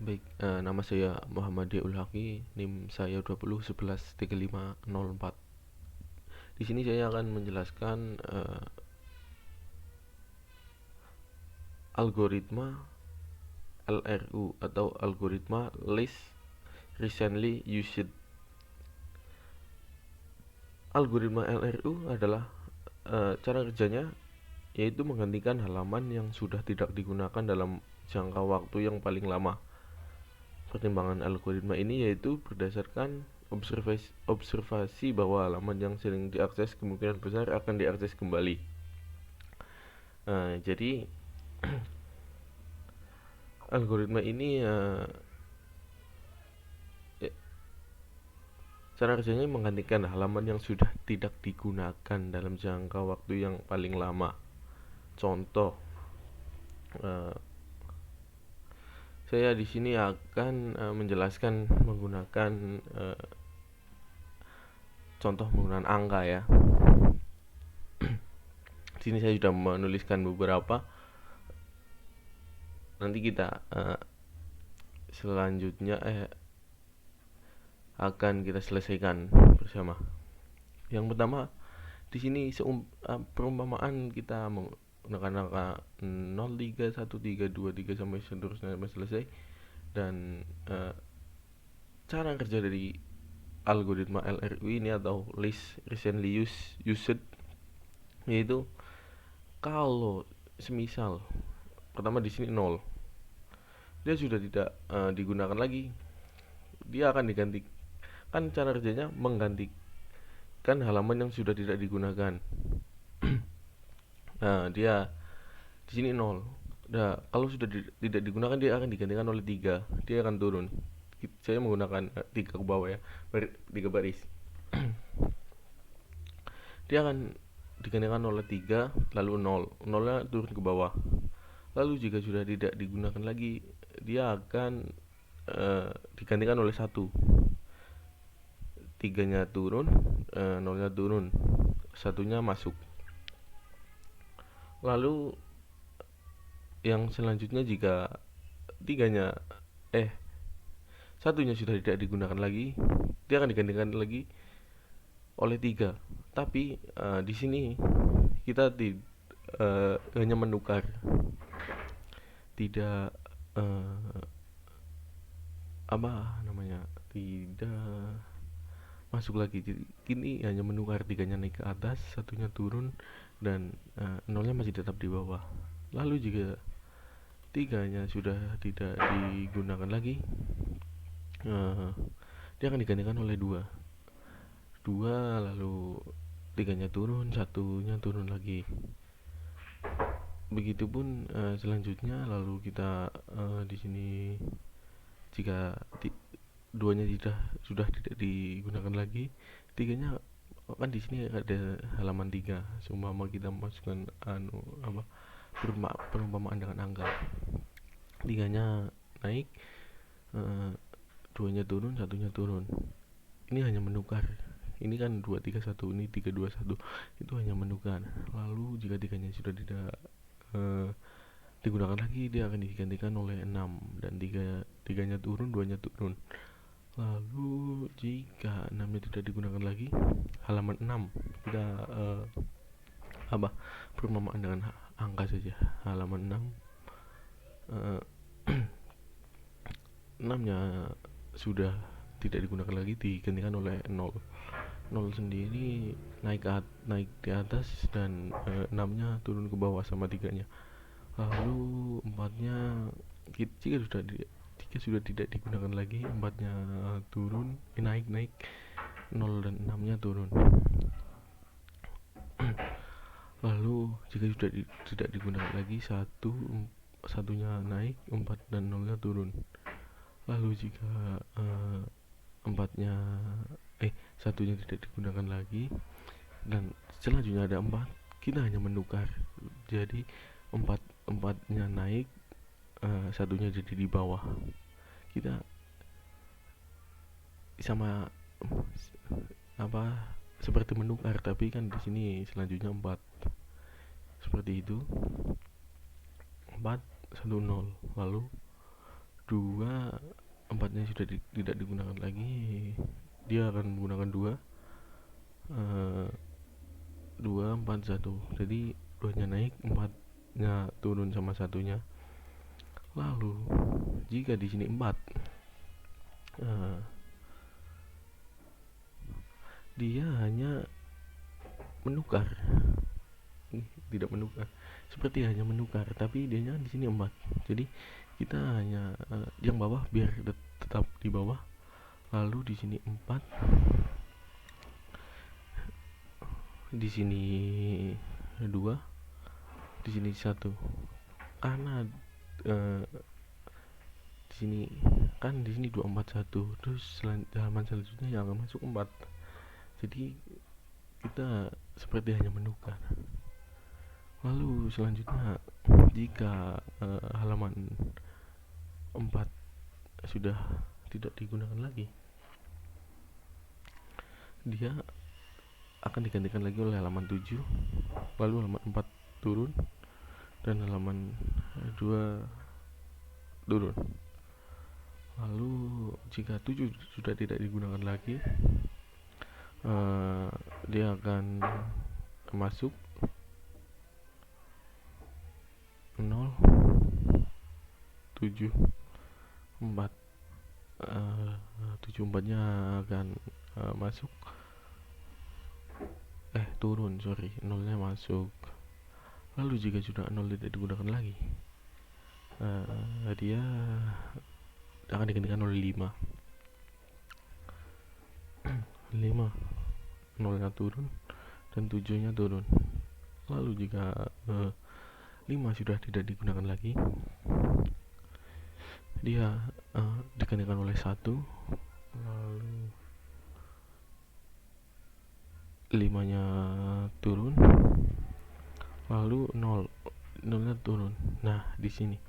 Baik, nama saya Muhammad Diaul Haki, NIM saya 20113504. Di sini saya akan menjelaskan algoritma LRU atau algoritma Least Recently Used. Algoritma LRU adalah cara kerjanya yaitu menggantikan halaman yang sudah tidak digunakan dalam jangka waktu yang paling lama. Pertimbangan algoritma ini yaitu berdasarkan observasi bahwa halaman yang sering diakses kemungkinan besar akan diakses kembali. Jadi algoritma ini cara kerjanya menggantikan halaman yang sudah tidak digunakan dalam jangka waktu yang paling lama. Contoh, saya di sini akan menjelaskan menggunakan contoh menggunakan angka ya. Di sini saya sudah menuliskan beberapa. Nanti kita selanjutnya akan kita selesaikan bersama. Yang pertama, di sini perumpamaan kita menggunakan angka 0, 3, 1, 3, 2, 3 sampai seterusnya sampai selesai. Dan cara kerja dari algoritma LRU ini atau Least Recently Used yaitu kalau semisal pertama di sini 0, dia sudah tidak digunakan lagi, dia akan diganti. Kan cara kerjanya menggantikan halaman yang sudah tidak digunakan. Nah, dia di sini 0. Nah, kalau sudah tidak digunakan dia akan digantikan oleh 3. Dia akan turun. Saya menggunakan 3 ke bawah ya. 3 baris. Dia akan digantikan oleh 3 lalu 0. 0-nya turun ke bawah. Lalu jika sudah tidak digunakan lagi, dia akan digantikan oleh 1. 3-nya turun, 0-nya turun, 1-nya masuk. Lalu yang selanjutnya jika 1-nya sudah tidak digunakan lagi, dia akan digantikan lagi oleh 3. Tapi di sini kita hanya menukar, tidak tidak masuk lagi. Jadi kini hanya menukar, 3-nya naik ke atas, 1-nya turun, dan 0-nya masih tetap di bawah. Lalu jika 3-nya sudah tidak digunakan lagi, dia akan digantikan oleh 2, lalu 3-nya turun, 1-nya turun lagi. Begitupun selanjutnya. Lalu kita di sini jika 2-nya sudah tidak digunakan lagi, 3-nya kan di sini ada halaman 3. Seumpama kita masukkan perumpamaan dengan angka, 3-nya naik, 2-nya turun, 1-nya turun. Ini hanya menukar. Ini kan 2, 3, 1, ini 3, 2, 1. Itu hanya menukar. Lalu jika 3-nya sudah tidak digunakan lagi, dia akan digantikan oleh 6, dan 3-nya turun, 2-nya turun. Lalu jika 6-nya tidak digunakan lagi, halaman 6 kita perumpamaan dengan angka saja. Halaman 6, 6-nya sudah tidak digunakan lagi, digantikan oleh 0. 0 sendiri naik di atas, dan 6-nya turun ke bawah sama 3-nya. Lalu 4-nya jika sudah tidak digunakan lagi, 4-nya turun, naik 0 dan 6-nya turun. Lalu jika sudah tidak digunakan lagi, 1-nya naik, 4 dan 0-nya turun. Lalu jika 1-nya tidak digunakan lagi dan selanjutnya ada 4, kita hanya menukar. Jadi 4-nya naik, 1-nya jadi di bawah. Kita sama seperti menukar, tapi kan di sini selanjutnya 4. Seperti itu. 4, 1, 0. Lalu 2, 4-nya sudah tidak digunakan lagi, dia akan menggunakan 2, 2, 4, 1. Jadi 2-nya naik, 4-nya turun sama 1-nya. Lalu jika di sini 4, dia hanya menukar, tidak menukar, seperti hanya menukar, tapi dianya di sini 4. Jadi kita hanya yang bawah biar tetap di bawah. Lalu di sini 4, di sini 2, di sini 1. Karena di sini kan di sini 2, 4, 1. Terus halaman selanjutnya yang akan masuk 4. Jadi kita seperti hanya menukar. Lalu selanjutnya jika halaman 4 sudah tidak digunakan lagi, dia akan digantikan lagi oleh halaman 7, lalu halaman 4 turun dan halaman 2 turun. Lalu jika 7 sudah tidak digunakan lagi, dia akan masuk 0, 7, 4. 7, 4-nya akan masuk, turun, 0-nya masuk. Lalu jika sudah 0 tidak digunakan lagi, dia akan digantikan oleh 5. 5, 0-nya turun dan 7-nya turun. Lalu jika 5 sudah tidak digunakan lagi, dia digantikan oleh 1, lalu 5-nya turun, lalu 0-nya turun. Nah, di sini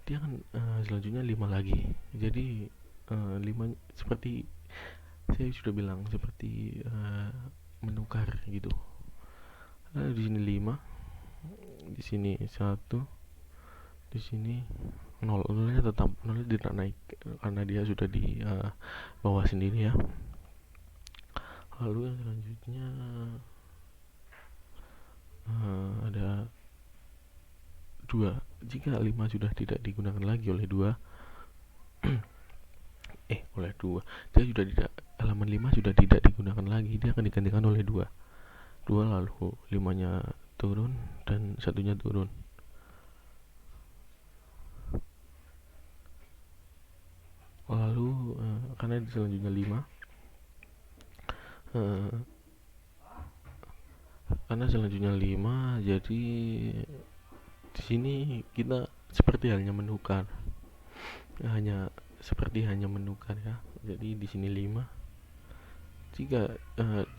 dia kan selanjutnya 5 lagi. Jadi 5 seperti saya sudah bilang, seperti menukar gitu. Lalu di sini 5, di sini 1, di sini 0. 0-nya tetap, 0-nya tidak naik karena dia sudah di bawah sendiri ya. Lalu yang selanjutnya ada 2. Jika 5 sudah tidak digunakan lagi oleh 2, oleh 2, dia sudah tidak, halaman 5 sudah tidak digunakan lagi, dia akan digantikan oleh 2. 2 lalu 5-nya turun dan 1-nya turun. Lalu karena selanjutnya 5, karena selanjutnya 5, jadi di sini kita seperti halnya menukar, hanya menukar ya. Jadi di sini 5, jika 2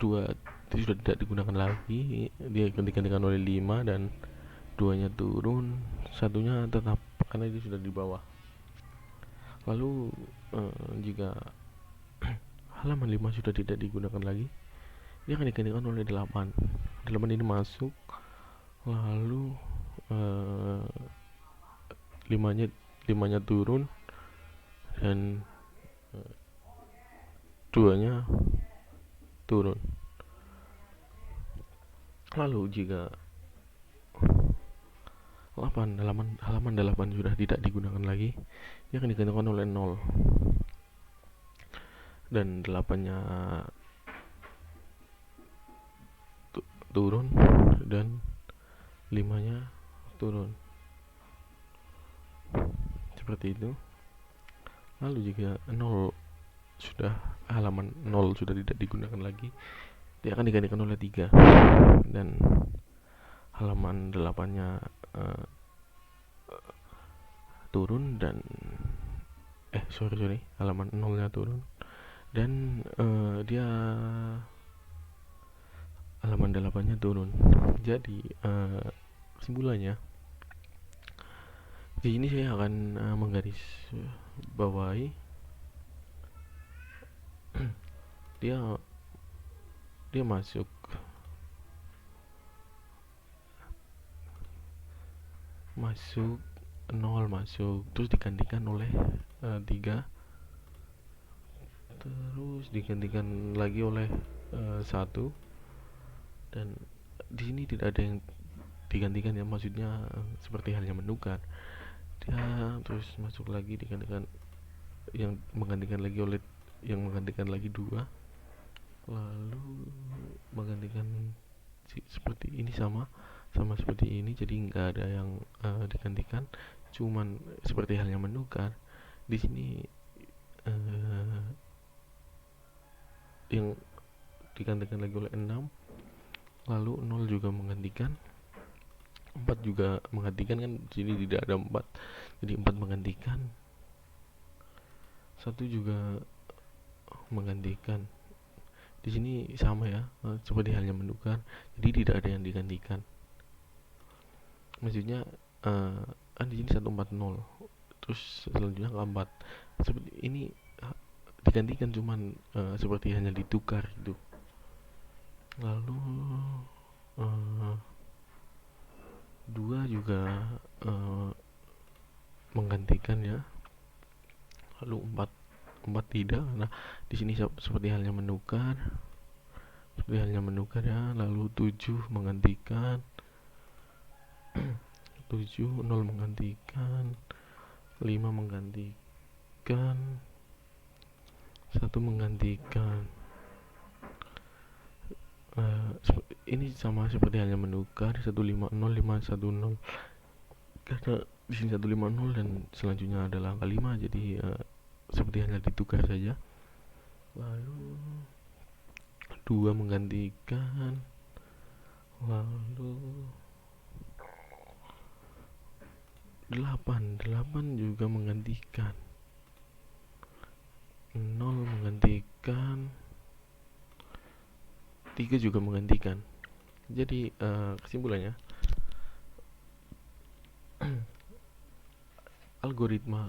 sudah tidak digunakan lagi, dia digantikan oleh 5 dan 2-nya turun, 1-nya tetap karena dia sudah di bawah. Lalu jika halaman 5 sudah tidak digunakan lagi, dia akan digantikan oleh 8. 8 ini masuk, lalu 5-nya turun dan 2-nya turun. Lalu jika halaman 8 sudah tidak digunakan lagi, dia akan digantikan oleh 0 dan 8-nya turun dan 5-nya turun, seperti itu. Lalu jika halaman 0 sudah tidak digunakan lagi, dia akan digantikan oleh 3 dan halaman 8-nya turun dan halaman 0-nya turun dan dia halaman 8-nya turun. Jadi kesimpulannya, di sini saya akan menggaris bawahi dia masuk 0 masuk, terus digantikan oleh 3, terus digantikan lagi oleh 1, dan di sini tidak ada yang digantikan ya, maksudnya seperti halnya menukar dia, terus masuk lagi digantikan yang menggantikan lagi oleh yang menggantikan lagi 2, lalu menggantikan seperti ini, sama seperti ini, jadi nggak ada yang digantikan, cuman seperti halnya menukar. Di sini yang digantikan lagi oleh 6, lalu 0 juga menggantikan, 4 juga menggantikan, kan di sini tidak ada 4, jadi 4 menggantikan, 1 juga menggantikan. Di sini sama ya, seperti halnya menukar, jadi tidak ada yang digantikan. Maksudnya kan di sini 140, terus selanjutnya ke 4, seperti ini digantikan, cuman seperti hanya ditukar gitu. Lalu 2 juga menggantikan ya, lalu 4 tidak, karena di sini seperti halnya menukar ya. Lalu 7 menggantikan, 7, 0 menggantikan, 5 menggantikan, 1 menggantikan. Ini sama seperti halnya menukar, 150, 510, karena di sini 150 dan selanjutnya adalah angka 5, jadi seperti hanya ditukar saja. Lalu 2 menggantikan, lalu 8 juga menggantikan, 0 menggantikan, 3 juga menggantikan. Jadi kesimpulannya, algoritma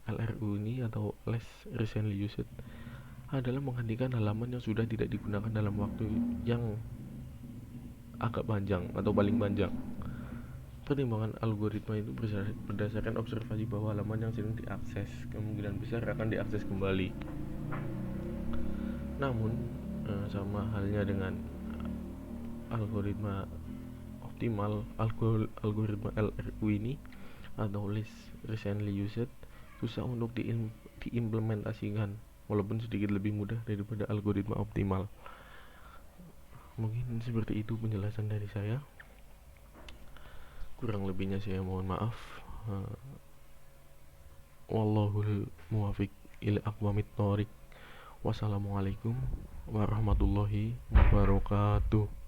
LRU ini atau less recently used adalah menggantikan halaman yang sudah tidak digunakan dalam waktu yang agak panjang atau paling panjang. Pertimbangan algoritma itu berdasarkan observasi bahwa halaman yang sering diakses kemungkinan besar akan diakses kembali. Namun sama halnya dengan algoritma optimal, algoritma LRU ini atau least recently used susah untuk diimplementasikan, walaupun sedikit lebih mudah daripada algoritma optimal. Mungkin seperti itu penjelasan dari saya. Kurang lebihnya saya mohon maaf. Wallahul muwafiq ila aqwamit thoriq. Wassalamualaikum warahmatullahi wabarakatuh.